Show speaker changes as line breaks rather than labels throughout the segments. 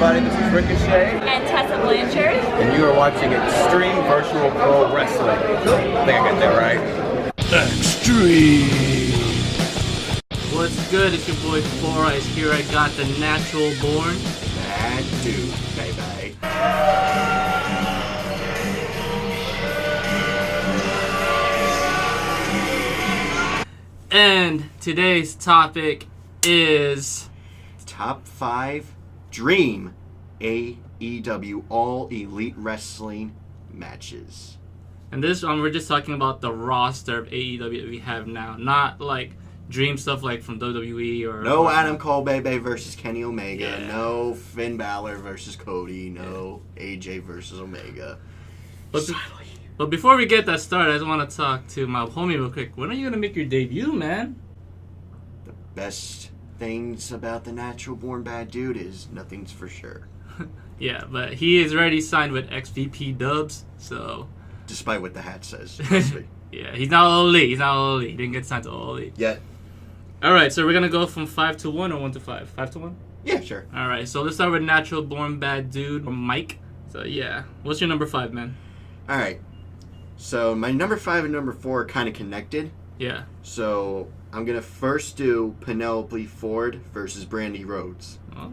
everybody, this is Ricochet.
And Tessa Blanchard.
And you are watching Xtreme Virtual Pro Wrestling. I think I got that right.
Xtreme!
What's good? It's your boy 4 Eyes here. I got the natural born
Bad dude, baby.
And today's topic is
Top 5 Dream AEW All Elite Wrestling matches.
and this one we're just talking about the roster of AEW that we have now, not like dream stuff like from WWE or
No Adam Cole Bebe versus Kenny Omega.
Yeah.
No Finn Balor versus Cody. No AJ versus Omega.
But before we get that started, I just want to talk to my homie real quick. When are you gonna make your debut, man?
The best things about the natural born bad dude is nothing's for sure.
Yeah, but he is already signed with XVPW, so
Despite what the hat says. Trust me.
yeah, he's not all elite. He's not all elite. He didn't get signed to all elite.
Yet.
All right, so we're gonna go from 5 to 1 or 1 to 5. 5 to 1.
Yeah, sure.
All right, so let's start with natural born bad dude or Mike. So yeah, what's your number 5, man?
All right. So my number 5 and number 4 are kind of connected.
Yeah.
So I'm going to first do Penelope Ford versus Brandy Rhodes.
Oh.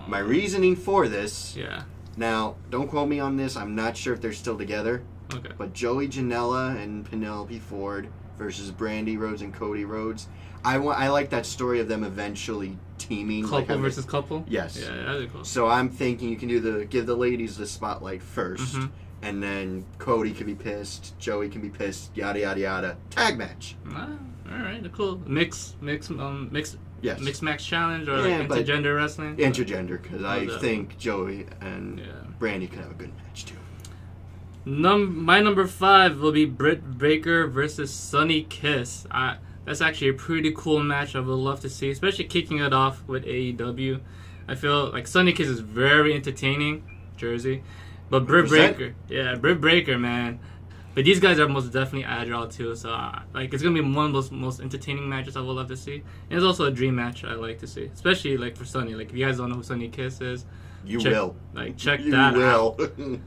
My reasoning for this,
Yeah.
now, don't quote me on this. I'm not sure if they're still together.
Okay.
But Joey Janela and Penelope Ford versus Brandy Rhodes and Cody Rhodes. I like that story of them eventually teaming.
Couple versus couple.
Yes.
Yeah, that'd be cool.
So I'm thinking you can give the ladies the spotlight first.
Mhm.
And then Cody can be pissed, Joey can be pissed, yada yada yada. Tag match.
Ah, all right, cool. Mixed
Yes.
mixed match challenge or
Yeah,
like
but
intergender wrestling.
Intergender, because I
that?
think Joey and
Yeah.
Brandy could have a good match too.
My number 5 will be Britt Baker versus Sunny Kiss. That's actually a pretty cool match. I would love to see, especially kicking it off with AEW. I feel like Sunny Kiss is very entertaining, Jersey, but Britt Baker, Britt Baker, man. But these guys are most definitely agile too, so like it's gonna be one of those most entertaining matches I would love to see. And it's also a dream match I like to see, especially like for Sunny. Like if you guys don't know who Sunny Kiss is,
You
check,
will.
check
You
that
will.
out.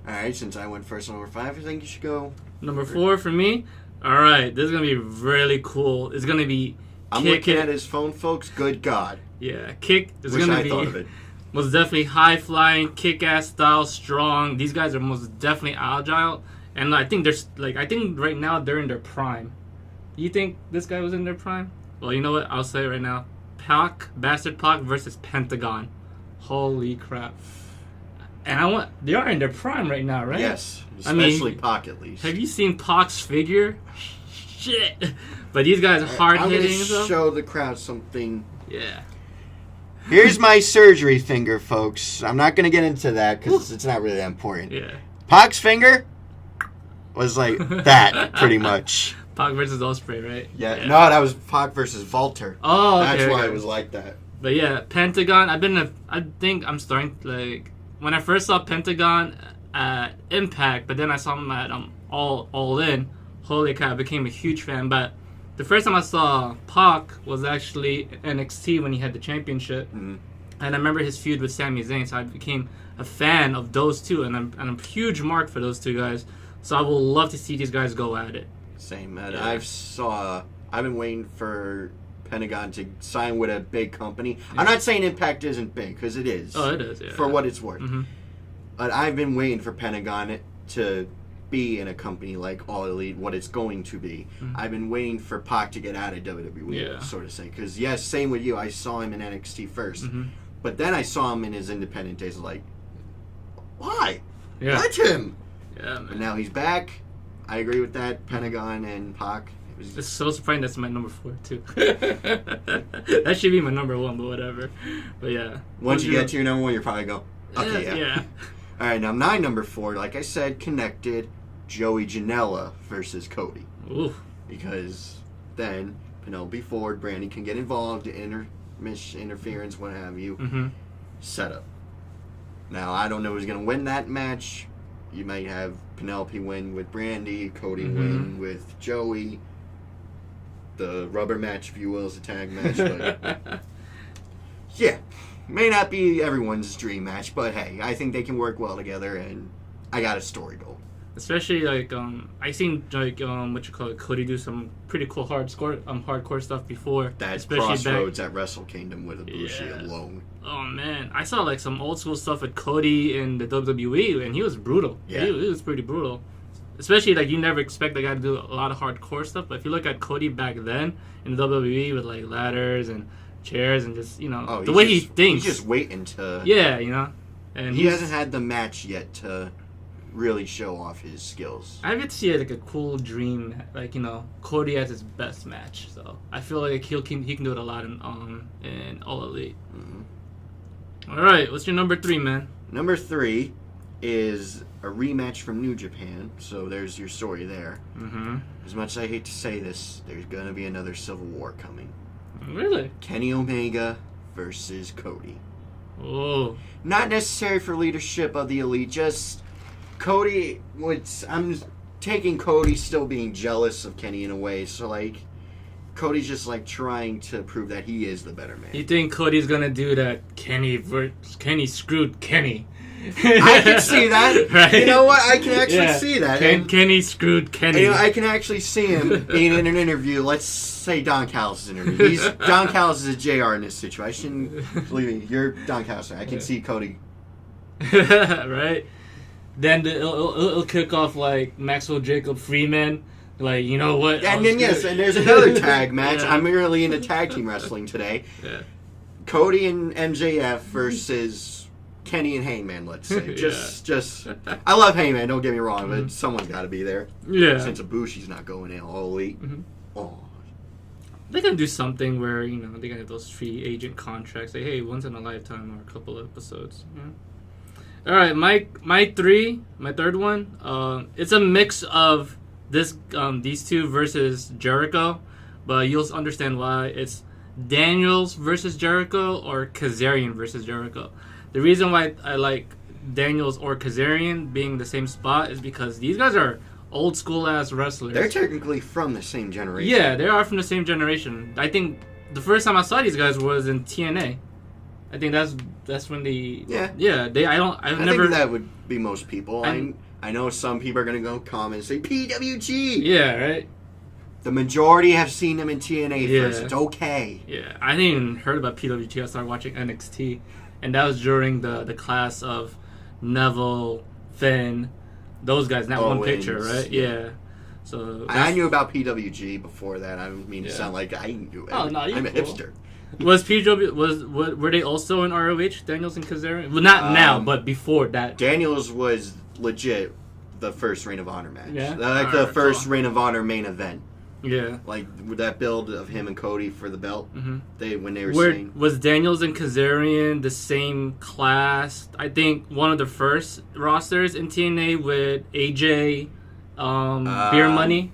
Alright, since I went first on number 5, I think you should go.
Number 4 for me. All right, this is gonna be really cool. It's gonna be.
I'm looking at his phone, folks. Good God.
Yeah, kick. It's
Wish
gonna
I
be
thought of it.
most definitely high flying, kick ass style, strong. These guys are most definitely agile, and I think I think right now they're in their prime. You think this guy was in their prime? Well, you know what? I'll say it right now. Bastard Pac versus Pentagon. Holy crap! And they are in their prime right now, right?
Yes, especially Pac at least.
Have you seen Pac's figure? Shit! But these guys are hard
I'm
hitting.
going to show the crowd something.
Yeah.
Here's my surgery finger, folks. I'm not going to get into that because it's not really that important.
Yeah.
Pac's finger was like that, pretty much.
Pac versus Ospreay, right?
Yeah. No, that was Pac versus Walter.
Oh, okay.
That's why
okay.
it was like that.
But yeah, Pentagon. I think I'm starting like when I first saw Pentagon at Impact, but then I saw him at All In. Holy crap! I became a huge fan. But the first time I saw Pac was actually NXT when he had the championship,
Mm-hmm.
and I remember his feud with Sami Zayn. So I became a fan of those two, and I'm a huge mark for those two guys. So I will love to see these guys go at it.
Same, man.
Yeah.
I've been waiting for Pentagon to sign with a big company. I'm not saying Impact isn't big, because it is.
Oh, it is, yeah.
For what it's worth.
Mm-hmm.
But I've been waiting for Pentagon to be in a company like All Elite, what it's going to be.
Mm-hmm.
I've been waiting for Pac to get out of WWE, sort of say. Because, yes, same with you. I saw him in NXT first.
Mm-hmm.
But then I saw him in his independent days. Like, why?
Yeah.
Let him.
Yeah, man.
But now he's back. I agree with that. Pentagon and Pac.
It's so surprising that's my number 4 too. That should be my number 1, but whatever. But yeah.
Once you get to your number 1, you'll probably go, okay,
yeah.
All right, now my number 4, like I said, connected, Joey Janela versus Cody.
Ooh.
Because then Penelope Ford, Brandy can get involved, interference, what have you.
Mm-hmm.
Setup. Now, I don't know who's going to win that match. You might have Penelope win with Brandy, Cody win with Joey. The rubber match, if you will, is a tag match. But yeah, May not be everyone's dream match, but hey, I think they can work well together, and I got a story goal.
Especially like I seen like what you call it, Cody do some pretty cool hardcore stuff before.
That
especially
Crossroads at Wrestle Kingdom with Ibushi alone.
Oh man, I saw like some old school stuff with Cody in the WWE, and he was brutal.
Yeah,
he was pretty brutal. Especially like you never expect the guy to do a lot of hardcore stuff, but if you look at Cody back then in the WWE with like ladders and chairs and just the way he thinks,
he's just waiting to
and
he hasn't had the match yet to really show off his skills.
I get to see like a cool dream, like Cody at his best match. So I feel like he can do it a lot in All Elite. Mm-hmm. All right, what's your number 3, man?
Number 3 is a rematch from New Japan. So there's your story there. Mm-hmm. As much as I hate to say this, there's gonna be another Civil War coming.
Really?
Kenny Omega versus Cody.
Oh.
Not necessary for leadership of the Elite, just Cody, I'm taking Cody still being jealous of Kenny in a way, so like Cody's just like trying to prove that he is the better man.
You think Cody's gonna do that? Kenny screwed Kenny.
I can see that.
Right?
You know what? I can actually see that.
Kenny screwed Kenny.
I can actually see him being in an interview. Let's say Don Callis' interview. Don Callis is a JR in this situation. Believe me, you're Don Callis. I can see Cody.
Right? Then it'll kick off like Maxwell Jacob Freeman. Like, you know what?
And then, and there's another tag match. Yeah. I'm really into tag team wrestling today.
Yeah.
Cody and MJF versus Kenny and Hangman, let's say. Just I love Hangman, don't get me wrong, but someone's got to be there.
Yeah.
Since Ibushi's not going in All Elite. Mm-hmm. Oh.
They're going to do something where, they're going to have those free agent contracts. Like, hey, once in a lifetime or a couple of episodes. Yeah. All right, my third one. It's a mix of these two versus Jericho, but you'll understand why. It's Daniels versus Jericho or Kazarian versus Jericho. The reason why I like Daniels or Kazarian being the same spot is because these guys are old school ass wrestlers.
They're technically from the same generation.
Yeah, they are from the same generation. I think the first time I saw these guys was in TNA. I think that's when they I
think that would be most people. I know some people are gonna go comment and say PWG.
Yeah, right.
The majority have seen them in TNA first. It's okay.
Yeah, I didn't even heard about PWG. I started watching NXT, and that was during the class of Neville, Finn, those guys. Not one picture, right? Yeah. So
I knew about PWG before that. I don't mean to sound like I knew it.
Oh no,
I'm a hipster.
Was PW were they also in ROH? Daniels and Kazarian? Well, not now, but before that.
Daniels was legit the first Ring of Honor match.
Yeah,
like the first Ring of Honor main event.
Yeah,
like with that build of him and Cody for the belt. Mm-hmm. When they were saying,
was Daniels and Kazarian the same class? I think one of the first rosters in TNA with AJ, Beer Money.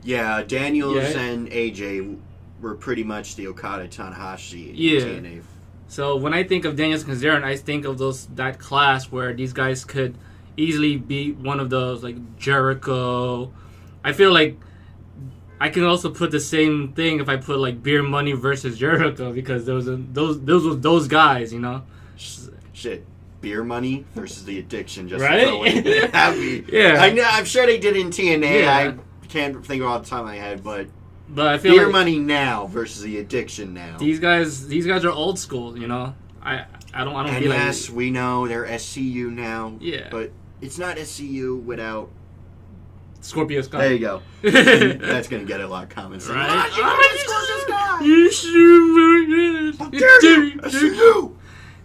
Yeah, Daniels and AJ were pretty much the Okada Tanahashi in TNA.
So when I think of Daniels and Kazarian, I think of that class where these guys could easily beat one of those, like Jericho. I feel like I can also put the same thing if I put like Beer Money versus Jericho, because those guys,
Shit, Beer Money versus the Addiction, just
right?
throw in there. I'm sure they did in TNA. Yeah. I can't think of all the time I had, but
I feel
Beer
like
Money now versus the Addiction now.
These guys are old school, I don't.
And yes, we know they're SCU now.
Yeah,
but it's not SCU without
Scorpio Sky.
There you go. That's gonna get a lot of comments.
Right?
SCU.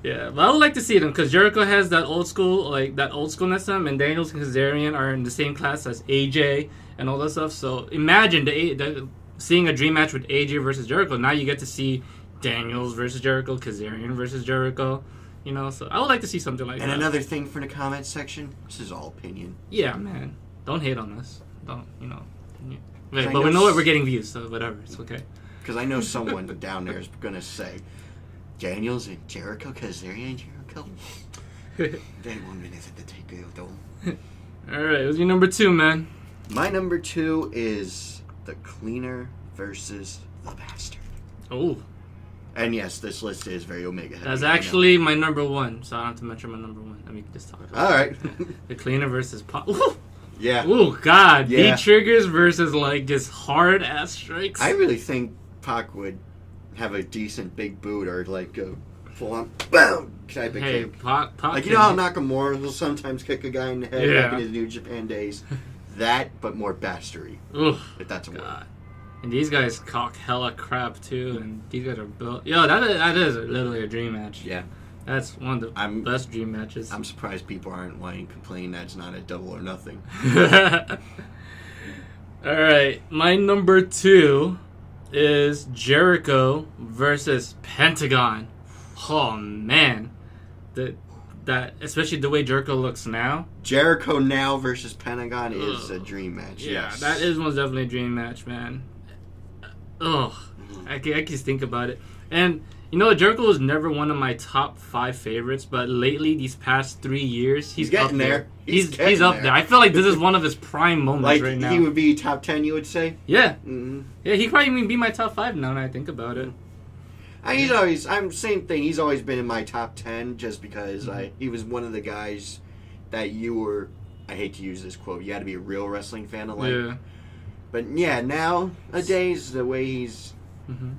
Yeah, but I would like to see them because Jericho has that old schoolness to him, and Daniels and Kazarian are in the same class as AJ and all that stuff. So imagine seeing a dream match with AJ versus Jericho. Now you get to see Daniels versus Jericho, Kazarian versus Jericho. So I would like to see something like that.
And another thing for the comment section, this is all opinion.
Yeah, man. Don't hate on us. Don't, But we know what we're getting views, so whatever. It's okay.
Because I know someone down there is going to say, Daniels and Jericho, Kazarian and Jericho. They 1 minute at the take though.
Alright, what's your number 2, man?
My number 2 is the Cleaner versus the Bastard.
Oh.
And yes, this list is very Omega heavy.
That's actually my number one, so I don't have to mention my number one. Let me just talk about
All right.
The Cleaner versus Pac.
Yeah.
Oh, God.
Yeah.
V-triggers versus, like, just hard-ass strikes.
I really think Pac would have a decent big boot or, like, a full-on BOOM type of kick.
Pac
Like, you know how Nakamura will sometimes kick a guy in the head back in his New Japan days? That, but more bastard.
Oof,
If that's a word.
God. And these guys cock hella crap, too, and these guys are built... Yo, that is literally a dream match.
Yeah.
That's one of the best dream matches.
I'm surprised people aren't like complaining that's not a double or nothing.
Alright, my number 2 is Jericho versus Pentagon. Oh, man. That especially the way Jericho looks now.
Jericho now versus Pentagon is a dream match.
Yeah,
yes.
that is most definitely a dream match, man. Ugh. I can just think about it. And, you know, Jericho was never one of my top 5 favorites, but lately, these past 3 years, he's
getting
up
there.
He's up there. I feel like this is one of his prime moments
like,
right now.
he would be top 10, you would say?
Yeah.
Mm-hmm.
Yeah, he probably even be my top 5 now when I think about it.
Same thing. He's always been in my top 10 just because he was one of the guys that you were, I hate to use this quote, you had to be a real wrestling fan to like.
Yeah.
But yeah, nowadays, the way he's,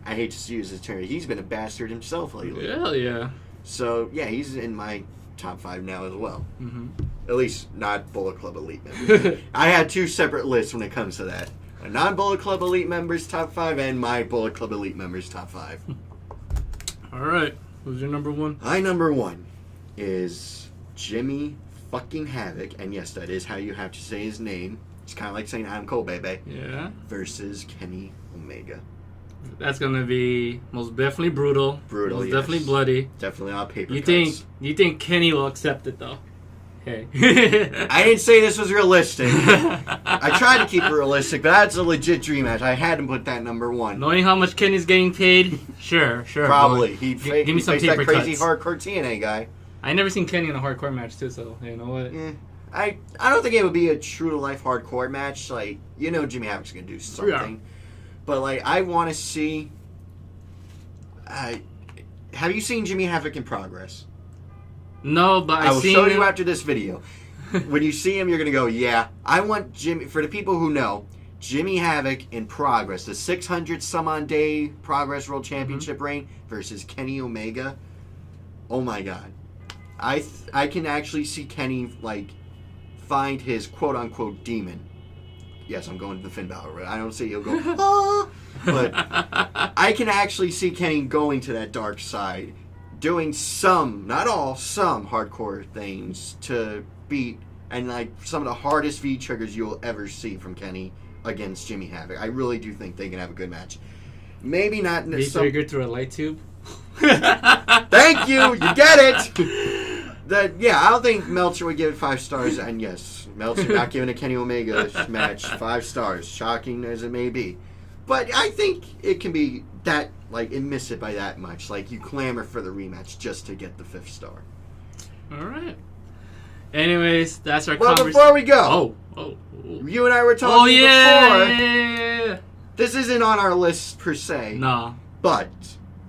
I hate to use this term, he's been a bastard himself lately.
Hell yeah.
So yeah, he's in my top 5 now as well.
Mm-hmm.
At least not Bullet Club Elite members. I had 2 separate lists when it comes to that. A non-Bullet Club Elite members top 5 and my Bullet Club Elite members top 5.
All right. Who's your number 1?
My number 1 is Jimmy fucking Havoc, and yes, that is how you have to say his name. It's kind of like saying I'm Cole, baby.
Yeah.
Versus Kenny Omega.
That's gonna be most definitely brutal.
Brutal,
most
yes.
definitely bloody.
Definitely on paper.
You
cuts.
think Kenny will accept it though? Hey.
I didn't say this was realistic. I tried to keep it realistic, but that's a legit dream match. I had to put that number 1.
Knowing how much Kenny's getting paid, sure.
Probably.
Give me some
face that
paper
crazy
cuts.
hardcore TNA guy.
I never seen Kenny in a hardcore match too, so you know what?
Yeah. I don't think it would be a true to life hardcore match. Like, you know Jimmy Havoc's gonna do something.
Yeah.
But like I wanna see have you seen Jimmy Havoc in progress?
No, but
I will
seen
show
him.
you after this video. When you see him, you're going to go, yeah. I want Jimmy, for the people who know, Jimmy Havoc in progress, the 600 some on day Progress World Championship reign versus Kenny Omega. Oh my God. I can actually see Kenny, like, find his quote unquote demon. Yes, I'm going to the Finn Balor route. I don't see he'll go, ah! But I can actually see Kenny going to that dark side, doing some, not all, some hardcore things to beat, and like some of the hardest V triggers you'll ever see from Kenny against Jimmy Havoc. I really do think they can have a good match. Maybe not.
V trigger through a light tube.
Thank you. You get it. I don't think Meltzer would give it 5 stars, and yes, Meltzer not giving a Kenny Omega match 5 stars, shocking as it may be. But I think it can be that, like, and miss it by that much. Like, you clamor for the rematch just to get the 5th star.
All right. Anyways, that's our
Well, before we go,
oh.
You and I were talking before.
Yeah.
This isn't on our list per se.
No.
But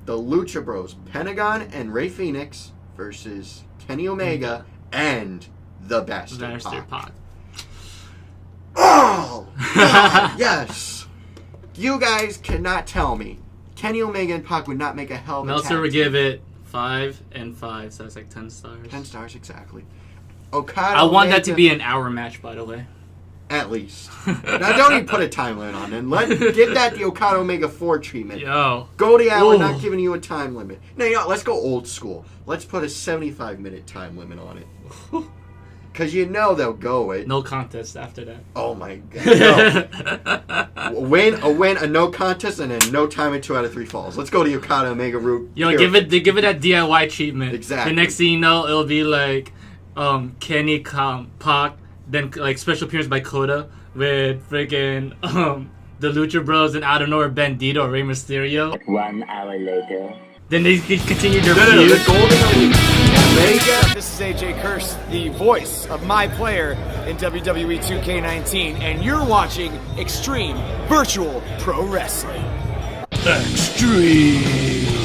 the Lucha Bros, Pentagon and Rey Fenix versus Kenny Omega and the Bastard Pac. Oh, God, yes. You guys cannot tell me Kenny Omega and Pac would not make a hell of a
Meltzer would give it 5 and 5, so that's like 10 stars.
10 stars, exactly. Okada
I want
Omega,
that to be an hour match, by the way.
At least. Now, don't even put a time limit on it. Give that the Okada Omega 4 treatment.
Yo.
Go the hour, not giving you a time limit. No, you know, let's go old school. Let's put a 75-minute time limit on it. Because you know they'll go it.
No contest after that.
Oh, my God. No. A win, a no contest, and then no time in 2 out of 3 falls. Let's go to Okada Omega route.
Yo, give it that DIY treatment.
Exactly.
The next thing you know, it'll be like Kenny, Pac, then like special appearance by Coda with freaking the Lucha Bros, and out of nowhere Bandito or Rey Mysterio.
1 hour later.
Then they continue their
No,
feud.
the Golden Elite. Omega.
This is AJ Curse, the voice of my player in WWE 2K19, and you're watching Xtreme Virtual Pro Wrestling.
Extreme.